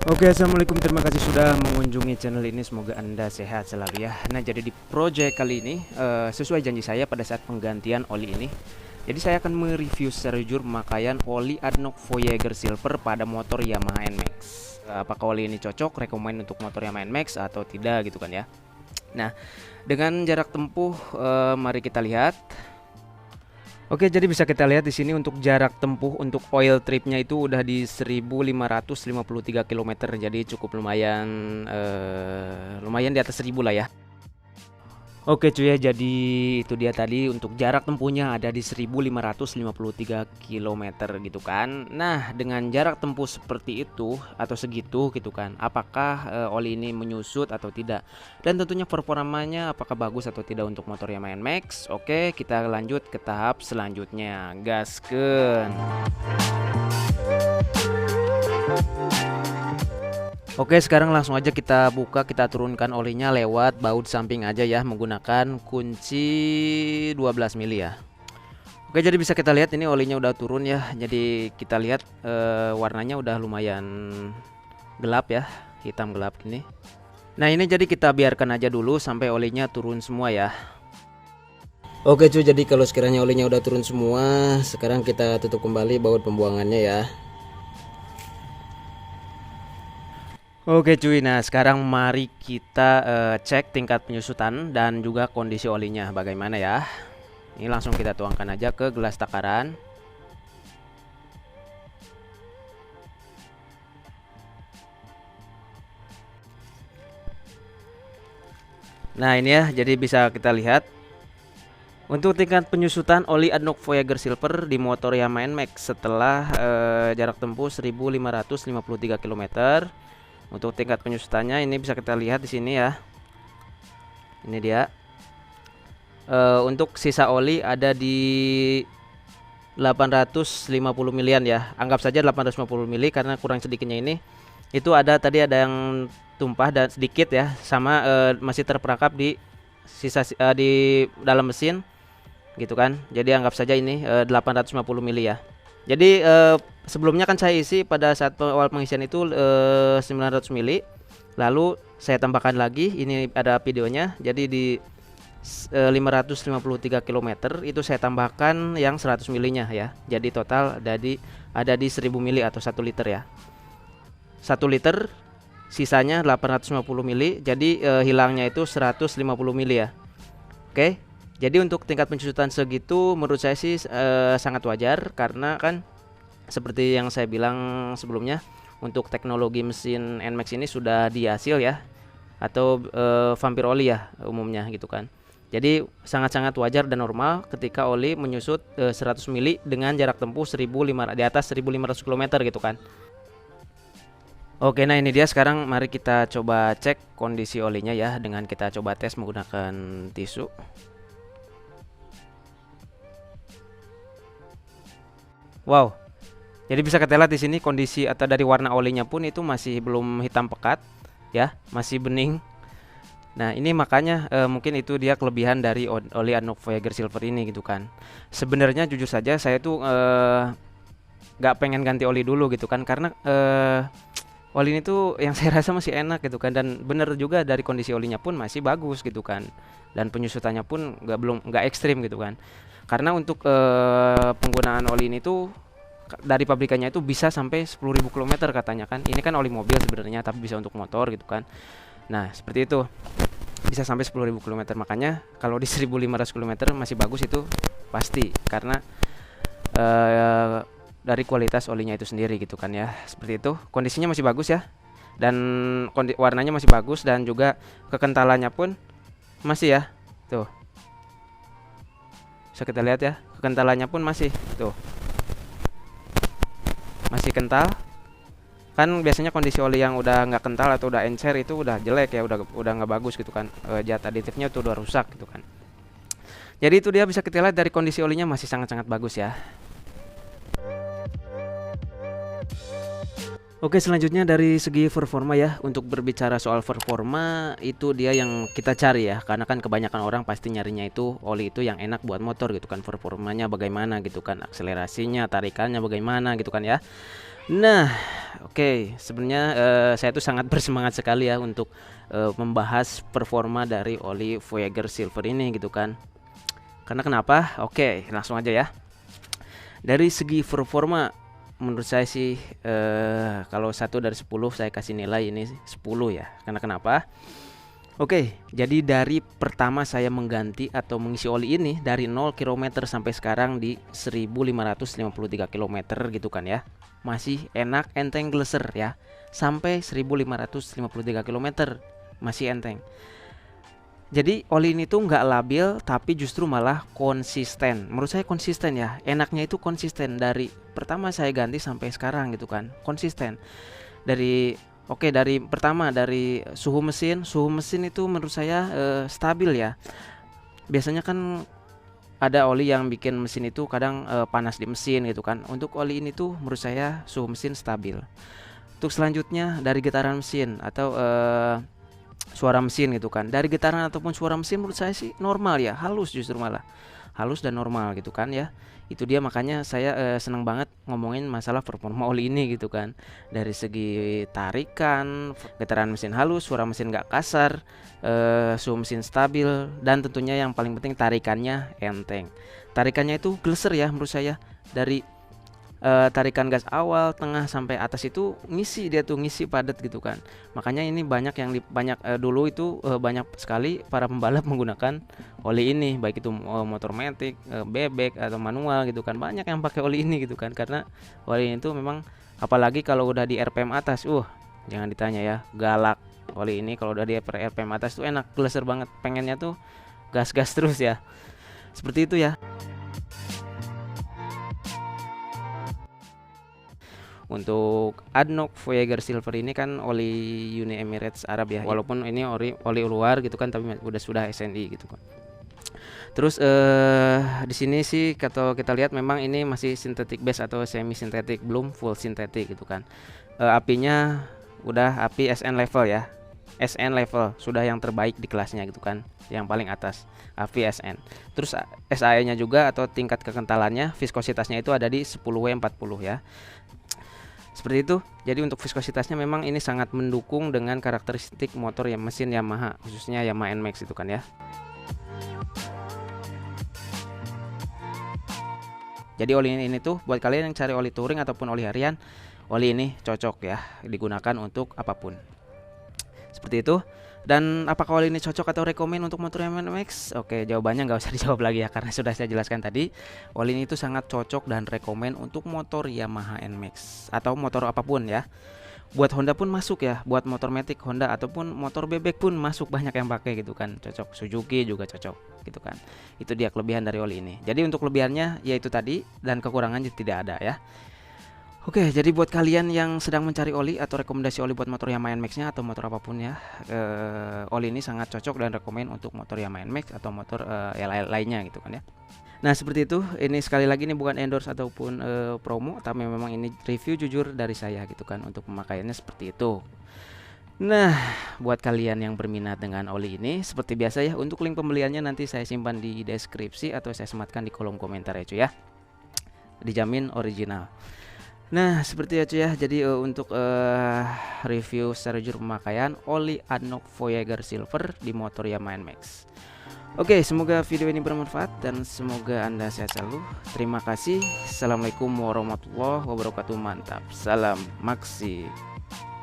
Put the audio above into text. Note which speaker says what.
Speaker 1: Oke, assalamualaikum. Terima kasih sudah mengunjungi channel ini. Semoga Anda sehat selalu ya. Nah, jadi di project kali ini sesuai janji saya pada saat penggantian oli ini. Jadi saya akan mereview secara jujur pemakaian oli ADNOC Voyager Silver pada motor Yamaha NMAX. Apakah oli ini cocok, rekomend untuk motor Yamaha NMAX atau tidak gitu kan ya. Nah, dengan jarak tempuh mari kita lihat. Oke, jadi bisa kita lihat di sini untuk jarak tempuh untuk oil tripnya itu udah di 1553 km. Jadi cukup lumayan lumayan di atas 1000 lah ya. Oke cuy ya, jadi itu dia tadi untuk jarak tempuhnya ada di 1553 km gitu kan. Nah, dengan jarak tempuh seperti itu atau segitu gitu kan, apakah oli ini menyusut atau tidak? Dan tentunya performanya apakah bagus atau tidak untuk motor Yamaha NMAX? Oke, kita lanjut ke tahap selanjutnya. Gaskeun. Oke, sekarang langsung aja kita buka, kita turunkan olinya lewat baut samping aja ya, menggunakan kunci 12 mili ya. Oke, jadi bisa kita lihat ini olinya udah turun ya. Jadi kita lihat warnanya udah lumayan gelap ya, hitam gelap ini. Nah, ini jadi kita biarkan aja dulu sampai olinya turun semua ya. Oke cuy, jadi kalau sekiranya olinya udah turun semua, sekarang kita tutup kembali baut pembuangannya ya. Oke cuy, nah sekarang mari kita cek tingkat penyusutan dan juga kondisi olinya bagaimana ya. Ini langsung kita tuangkan aja ke gelas takaran. Nah ini ya, jadi bisa kita lihat untuk tingkat penyusutan oli ADNOC Voyager Silver di motor Yamaha NMAX setelah jarak tempuh 1553 km. Untuk tingkat penyusutannya ini bisa kita lihat di sini ya. Ini dia. Untuk sisa oli ada di 850 milian ya. Anggap saja 850 mili karena kurang sedikitnya ini. Itu ada tadi ada yang tumpah dan sedikit ya, sama masih terperangkap di sisa di dalam mesin gitu kan. Jadi anggap saja ini 850 mili ya. Jadi sebelumnya kan saya isi pada saat awal pengisian itu 900 mili. Lalu saya tambahkan lagi, ini ada videonya. Jadi di 553 km itu saya tambahkan yang 100 milinya ya. Jadi total ada di 1000 mili atau 1 liter ya. 1 liter sisanya 850 mili. Jadi hilangnya itu 150 mili ya. Oke. Jadi untuk tingkat penyusutan segitu menurut saya sih sangat wajar karena kan seperti yang saya bilang sebelumnya, untuk teknologi mesin NMAX ini sudah dihasil ya, atau vampir oli ya umumnya gitu kan. Jadi sangat-sangat wajar dan normal ketika oli menyusut 100 mili dengan jarak tempuh 1500 di atas 1500 km gitu kan. Oke, nah ini dia, sekarang mari kita coba cek kondisi olinya ya dengan kita coba tes menggunakan tisu. Wow. Jadi bisa kita lihat di sini kondisi atau dari warna olinya pun itu masih belum hitam pekat ya, masih bening. Nah, ini makanya mungkin itu dia kelebihan dari oli ADNOC Voyager Silver ini gitu kan. Sebenarnya jujur saja saya tuh nggak pengen ganti oli dulu gitu kan, karena oli ini tuh yang saya rasa masih enak gitu kan, dan bener juga dari kondisi olinya pun masih bagus gitu kan, dan penyusutannya pun nggak ekstrim gitu kan. Karena untuk penggunaan oli ini tuh dari pabrikannya itu bisa sampai 10.000 km katanya kan. Ini kan oli mobil sebenarnya tapi bisa untuk motor gitu kan. Nah, seperti itu. Bisa sampai 10.000 km. Makanya kalau di 1.500 km masih bagus itu pasti, karena dari kualitas olinya itu sendiri gitu kan ya. Seperti itu. Kondisinya masih bagus ya. Dan warnanya masih bagus, dan juga kekentalannya pun masih ya. Tuh. Bisa kita lihat ya. Kekentalannya pun masih tuh. Masih kental. Kan biasanya kondisi oli yang udah nggak kental atau udah encer itu udah jelek ya, udah nggak bagus gitu kan, zat aditifnya tuh udah rusak gitu kan. Jadi itu dia, bisa kita lihat dari kondisi olinya masih sangat-sangat bagus ya. Oke, selanjutnya dari segi performa ya. Untuk berbicara soal performa, itu dia yang kita cari ya, karena kan kebanyakan orang pasti nyarinya itu oli itu yang enak buat motor gitu kan. Performanya bagaimana gitu kan, akselerasinya, tarikannya bagaimana gitu kan ya. Nah, oke, sebenarnya saya tuh sangat bersemangat sekali ya untuk membahas performa dari oli Voyager Silver ini gitu kan. Karena kenapa? Oke, langsung aja ya. Dari segi performa, menurut saya sih kalau 1 dari 10 saya kasih nilai ini 10 ya. Karena kenapa? Oke, jadi dari pertama saya mengganti atau mengisi oli ini dari 0 km sampai sekarang di 1553 km gitu kan ya. Masih enak, enteng, gleser ya. Sampai 1553 km masih enteng. Jadi oli ini tuh nggak labil tapi justru malah konsisten. Menurut saya konsisten ya. Enaknya itu konsisten dari pertama saya ganti sampai sekarang gitu kan. Konsisten. Dari pertama dari suhu mesin itu menurut saya stabil ya. Biasanya kan ada oli yang bikin mesin itu kadang panas di mesin gitu kan. Untuk oli ini tuh menurut saya suhu mesin stabil. Untuk selanjutnya dari getaran mesin atau suara mesin gitu kan. Dari getaran ataupun suara mesin menurut saya sih normal ya, halus justru malah. Halus dan normal gitu kan ya. Itu dia makanya saya senang banget ngomongin masalah performa oli ini gitu kan. Dari segi tarikan, getaran mesin halus, suara mesin gak kasar, suhu mesin stabil, dan tentunya yang paling penting tarikannya enteng. Tarikannya itu gleser ya menurut saya. Dari tarikan gas awal, tengah sampai atas itu ngisi padat gitu kan. Makanya ini banyak yang dulu itu banyak sekali para pembalap menggunakan oli ini, baik itu motor matic, bebek atau manual gitu kan. Banyak yang pakai oli ini gitu kan, karena oli ini tuh memang apalagi kalau udah di RPM atas, jangan ditanya ya, galak. Oli ini kalau udah di RPM atas tuh enak, gleser banget, pengennya tuh gas-gas terus ya. Seperti itu ya. Untuk ADNOC Voyager Silver ini kan oli Uni Emirates Arab ya. Walaupun ini oli luar gitu kan, tapi sudah SNI gitu kan. Terus di sini sih kalau kita lihat memang ini masih synthetic base atau semi sintetik, belum full sintetik gitu kan. Apinya udah api SN level ya. SN level sudah yang terbaik di kelasnya gitu kan, yang paling atas api SN. Terus SAE-nya juga atau tingkat kekentalannya, viskositasnya itu ada di 10W40 ya. Seperti itu. Jadi untuk viskositasnya memang ini sangat mendukung dengan karakteristik motor ya, mesin Yamaha, khususnya Yamaha NMAX itu kan ya. Jadi oli ini tuh buat kalian yang cari oli touring ataupun oli harian, oli ini cocok ya digunakan untuk apapun. Seperti itu. Dan apakah oli ini cocok atau rekomen untuk motor Yamaha NMAX? Oke, jawabannya nggak usah dijawab lagi ya, karena sudah saya jelaskan tadi. Oli ini itu sangat cocok dan rekomen untuk motor Yamaha NMAX atau motor apapun ya. Buat Honda pun masuk ya, buat motor matic Honda ataupun motor bebek pun masuk, banyak yang pakai gitu kan, cocok. Suzuki juga cocok gitu kan. Itu dia kelebihan dari oli ini. Jadi untuk kelebihannya yaitu tadi, dan kekurangannya tidak ada ya. Oke, jadi buat kalian yang sedang mencari oli atau rekomendasi oli buat motor Yamaha NMAX-nya atau motor apapun ya, oli ini sangat cocok dan rekomen untuk motor Yamaha NMAX atau motor lainnya gitu kan ya. Nah seperti itu, ini sekali lagi ini bukan endorse ataupun promo, tapi memang ini review jujur dari saya gitu kan, untuk pemakaiannya seperti itu. Nah, buat kalian yang berminat dengan oli ini, seperti biasa ya, untuk link pembeliannya nanti saya simpan di deskripsi atau saya sematkan di kolom komentar ya cuy ya. Dijamin original. Nah seperti itu ya. Jadi untuk review secara jujur pemakaian oli ADNOC Voyager Silver di motor Yamaha NMAX. Oke, semoga video ini bermanfaat dan semoga Anda sehat selalu. Terima kasih. Assalamualaikum warahmatullahi wabarakatuh. Mantap. Salam Maxi.